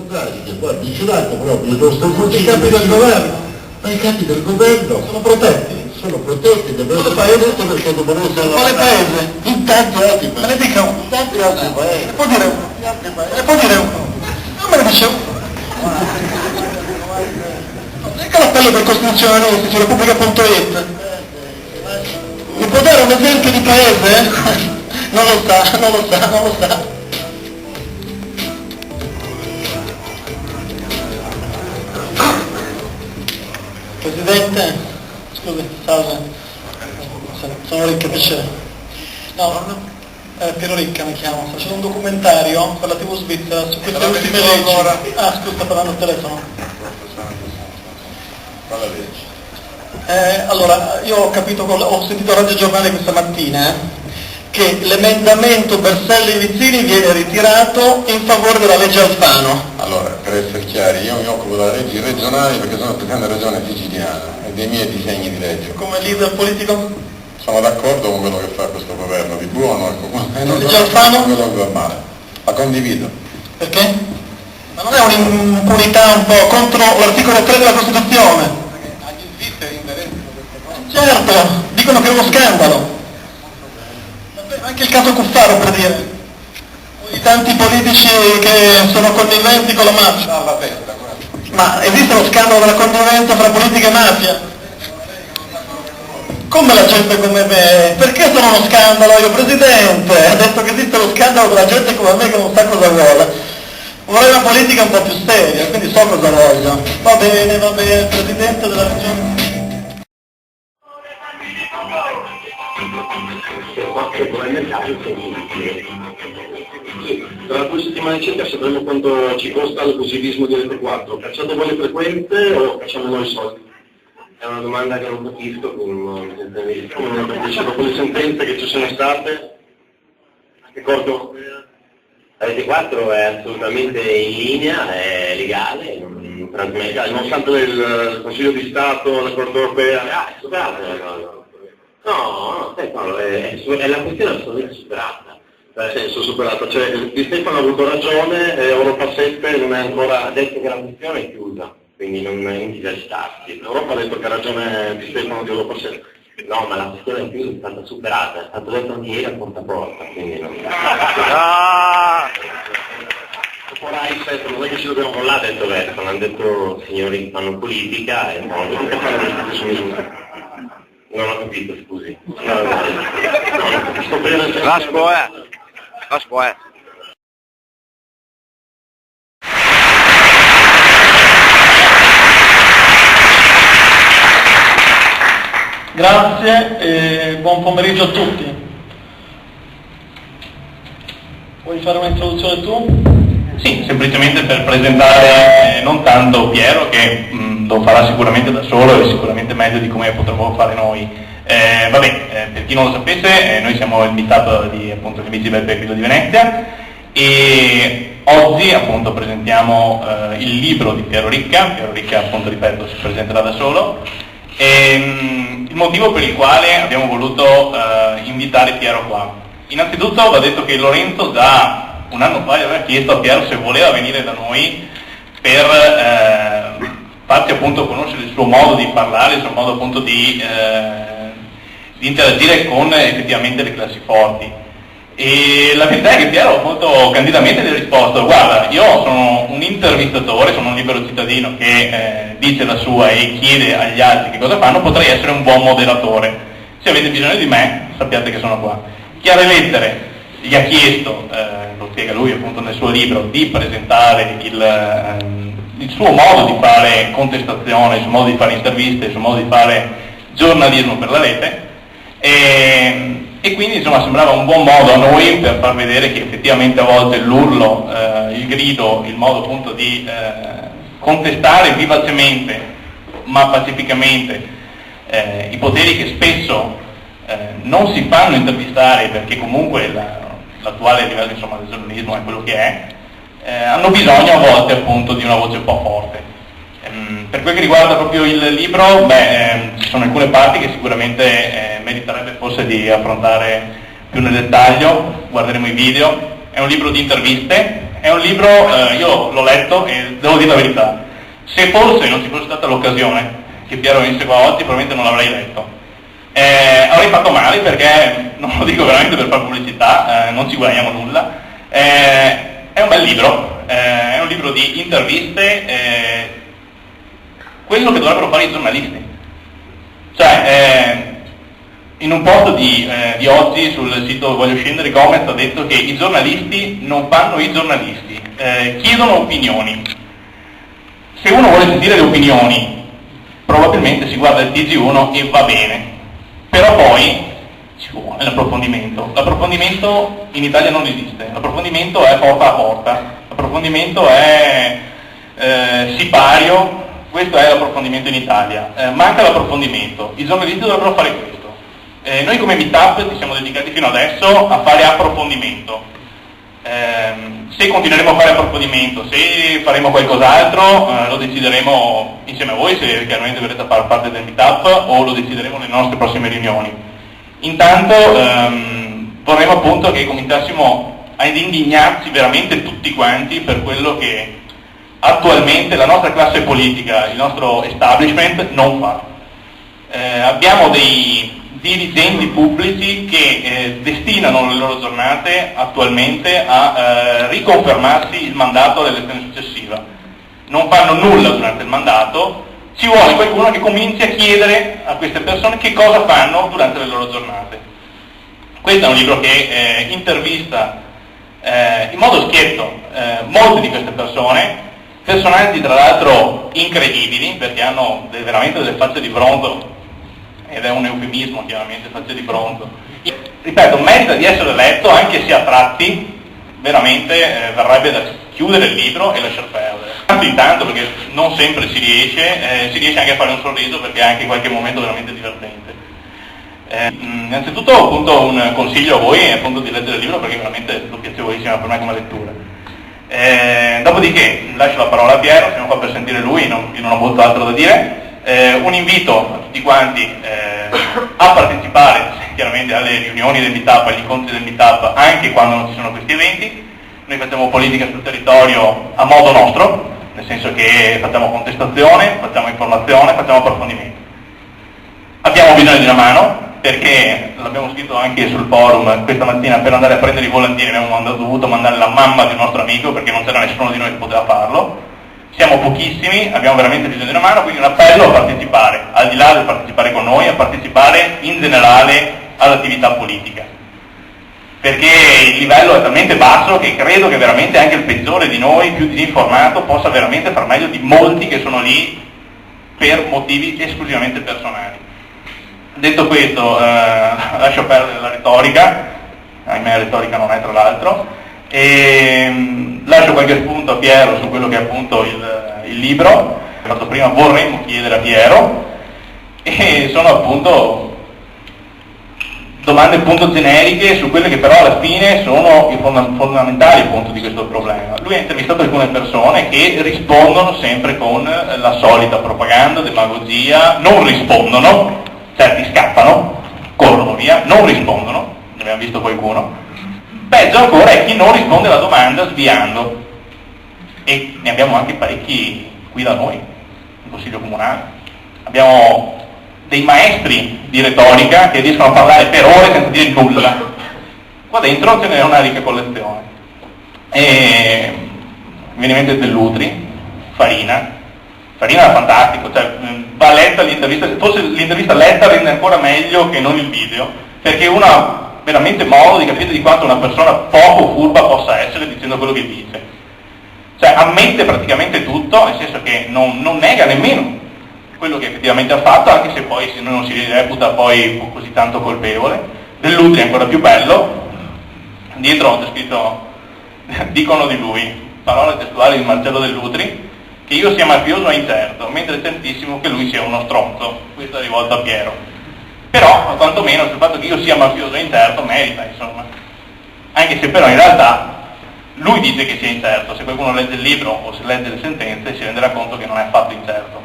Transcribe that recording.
Draghi, guarda, vigilante proprio, non sto i capi del governo, ma i capi del governo sono protetti, devono fare tutto perché devono essere... Quale paese? In tanti altri paesi. Me ne dica uno. In tanti altri paesi. Ne può dire uno? Ne può dire uno? Non me ne dice uno. Dica l'appello per costituzionalisti su Repubblica.it. Mi può dare un esempio di paese? Non lo sa. Presidente, scusi, salve. Sono Ricca, piacere. No, Piero Ricca mi chiamo. Sto facendo un documentario per la TV svizzera su queste ultime leggi. Ah, scusa, sta parlando al telefono. Quale legge? Allora, io ho capito, ho sentito a Radio Giornale questa mattina che l'emendamento Berselli-Vizzini viene ritirato in favore della legge Alfano. Allora, per essere chiari, io mi occupo della legge regionale perché sono presidente della regione siciliana e dei miei disegni di legge. Come leader politico? Sono d'accordo con quello che fa questo governo, di buono, e non legge Alfano? quello che va male. La condivido. Perché? Ma non è un'impunità un po' contro l'articolo 3 della Costituzione? Certo, dicono che è uno scandalo. Anche il caso Cuffaro, per dire. I tanti politici che sono conniventi con la mafia. Ma esiste lo scandalo della connivenza fra politica e mafia? Come la gente come me? Perché sono uno scandalo io, Presidente? Ha detto che esiste lo scandalo della gente come me che non sa cosa vuole. Vorrei una politica un po' più seria, quindi so cosa voglio. Va bene, Presidente della Regione. Tra 2 settimane circa sapremo quanto ci costa l'esclusivismo di Rete 4. Cacciate voi le frequenze o cacciamo noi i soldi? È una domanda che non capisco, come non capisco dopo le sentenze che ci sono state. Che corto? La Rete 4 è assolutamente in linea, è legale, non trasmette. Nonostante il Consiglio di Stato, la Corte Europea. È superata la cosa. No, sai Paolo, è la questione assolutamente superata. Nel senso superata, cioè Di Stefano ha avuto ragione, Europa 7 non è ancora... Ha detto che la questione è chiusa, quindi non ti agitarsi. L'Europa ha detto che ha ragione Di Stefano di Europa 7. No, ma la questione è chiusa, è stata superata, è stato detto anche ieri a porta a porta, quindi non... Dopo Rai 7, non è che ci dobbiamo Non l'ha detto Verso, l'hanno detto signori che fanno politica e no, che fare le stesse misure. non ho capito, scusi. Sto bene, Laspo è. Grazie e buon pomeriggio a tutti. Vuoi fare un'introduzione tu? Sì, semplicemente per presentare non tanto Piero, che lo farà sicuramente da solo e sicuramente meglio di come potremmo fare noi. Per chi non lo sapesse, noi siamo invitati appunto agli Amici del Grillo di Venezia e oggi appunto presentiamo il libro di Piero Ricca appunto ripeto si presenterà da solo. Il motivo per il quale abbiamo voluto invitare Piero qua. Innanzitutto va detto che Lorenzo già un anno fa gli aveva chiesto a Piero se voleva venire da noi per farci appunto conoscere il suo modo di parlare, il suo modo appunto di interagire con effettivamente le classi forti. E la verità è che Piero molto candidamente gli ha risposto: guarda, io sono un intervistatore, sono un libero cittadino che dice la sua e chiede agli altri che cosa fanno, potrei essere un buon moderatore. Se avete bisogno di me, sappiate che sono qua. Chiare lettere gli ha chiesto, lo spiega lui appunto nel suo libro, di presentare il suo modo di fare contestazione, il suo modo di fare interviste, il suo modo di fare giornalismo per la rete. E quindi insomma sembrava un buon modo a noi per far vedere che effettivamente a volte l'urlo, il grido, il modo appunto di contestare vivacemente ma pacificamente i poteri che spesso non si fanno intervistare perché comunque l'attuale livello insomma, del giornalismo è quello che è, hanno bisogno a volte appunto di una voce un po' forte. Per quel che riguarda proprio il libro, ci sono alcune parti che sicuramente meriterebbe forse di affrontare più nel dettaglio, guarderemo i video. È un libro di interviste, È un libro, io l'ho letto e devo dire la verità, se forse non ci fosse stata l'occasione che Piero venisse qua oggi, probabilmente non l'avrei letto. Avrei fatto male perché, non lo dico veramente per fare pubblicità, non ci guadagniamo nulla. È un bel libro, è un libro di interviste, quello che dovrebbero fare i giornalisti. Cioè, in un post di oggi sul sito Voglio Scendere, Gomez ha detto che i giornalisti non fanno i giornalisti, chiedono opinioni. Se uno vuole sentire le opinioni, probabilmente si guarda il TG1 e va bene, però poi ci vuole l'approfondimento. L'approfondimento in Italia non esiste, l'approfondimento è porta a porta, l'approfondimento è sipario, questo è l'approfondimento in Italia. Manca l'approfondimento, i giornalisti dovrebbero fare questo. Noi come Meetup ci siamo dedicati fino adesso a fare approfondimento. Se continueremo a fare approfondimento, se faremo qualcos'altro, lo decideremo insieme a voi, se chiaramente dovrete far parte del Meetup, o lo decideremo nelle nostre prossime riunioni. Intanto vorremmo appunto che cominciassimo ad indignarci veramente tutti quanti per quello che attualmente la nostra classe politica, il nostro establishment non fa. Abbiamo dei dirigenti pubblici che destinano le loro giornate attualmente a riconfermarsi il mandato all'elezione successiva. Non fanno nulla durante il mandato, ci vuole qualcuno che cominci a chiedere a queste persone che cosa fanno durante le loro giornate. Questo è un libro che intervista in modo schietto molte di queste persone, personaggi tra l'altro incredibili, perché hanno veramente delle facce di bronzo, ed è un eufemismo chiaramente, facce di bronzo. Ripeto, merita di essere letto, anche se a tratti veramente verrebbe da chiudere il libro e lasciar perdere. Intanto perché non sempre si riesce anche a fare un sorriso, perché è anche qualche momento veramente divertente. Innanzitutto appunto un consiglio a voi è appunto di leggere il libro, perché veramente è piacevolissimo per me come lettura. Dopodiché lascio la parola a Piero, siamo qua per sentire lui, io non ho molto altro da dire. Un invito a tutti quanti a partecipare chiaramente alle riunioni del Meetup, agli incontri del Meetup, anche quando non ci sono questi eventi. Noi facciamo politica sul territorio a modo nostro, nel senso che facciamo contestazione, facciamo informazione, facciamo approfondimento. Abbiamo bisogno di una mano, perché l'abbiamo scritto anche sul forum questa mattina, per andare a prendere i volantini abbiamo dovuto mandare la mamma di un nostro amico, perché non c'era nessuno di noi che poteva farlo. Siamo pochissimi, abbiamo veramente bisogno di una mano, quindi un appello a partecipare, al di là del partecipare con noi, a partecipare in generale all'attività politica. Perché il livello è talmente basso che credo che veramente anche il peggiore di noi, più disinformato, possa veramente far meglio di molti che sono lì per motivi esclusivamente personali. Detto questo, lascio perdere la retorica, ahimè la retorica non è tra l'altro, e lascio qualche spunto a Piero su quello che è appunto il libro. Ho fatto prima, vorremmo chiedere a Piero, e sono appunto domande appunto generiche su quelle che però alla fine sono i fondamentali appunto di questo problema. Lui ha intervistato alcune persone che rispondono sempre con la solita propaganda, demagogia, non rispondono, certi scappano, corrono via, non rispondono, ne abbiamo visto qualcuno. Peggio ancora è chi non risponde alla domanda sviando, e ne abbiamo anche parecchi qui da noi, in Consiglio Comunale. Abbiamo dei maestri di retorica che riescono a parlare per ore senza dire nulla. Qua dentro ce n'è una ricca collezione. E mi viene in mente Dell'Utri, Farina era fantastico, cioè va letta l'intervista, forse l'intervista letta rende ancora meglio che non il video, perché uno ha veramente modo di capire di quanto una persona poco furba possa essere dicendo quello che dice. Cioè ammette praticamente tutto, nel senso che non nega nemmeno quello che effettivamente ha fatto, anche se poi non si reputa poi così tanto colpevole. Dell'Utri è ancora più bello, dietro c'è scritto, dicono di lui, parole testuali di Marcello Dell'Utri, che io sia mafioso è incerto, mentre è certissimo che lui sia uno stronzo. Questo è rivolto a Piero. Però, quantomeno, sul fatto che io sia mafioso e incerto, merita, insomma. Anche se però in realtà lui dice che sia incerto, se qualcuno legge il libro o se legge le sentenze si renderà conto che non è affatto incerto.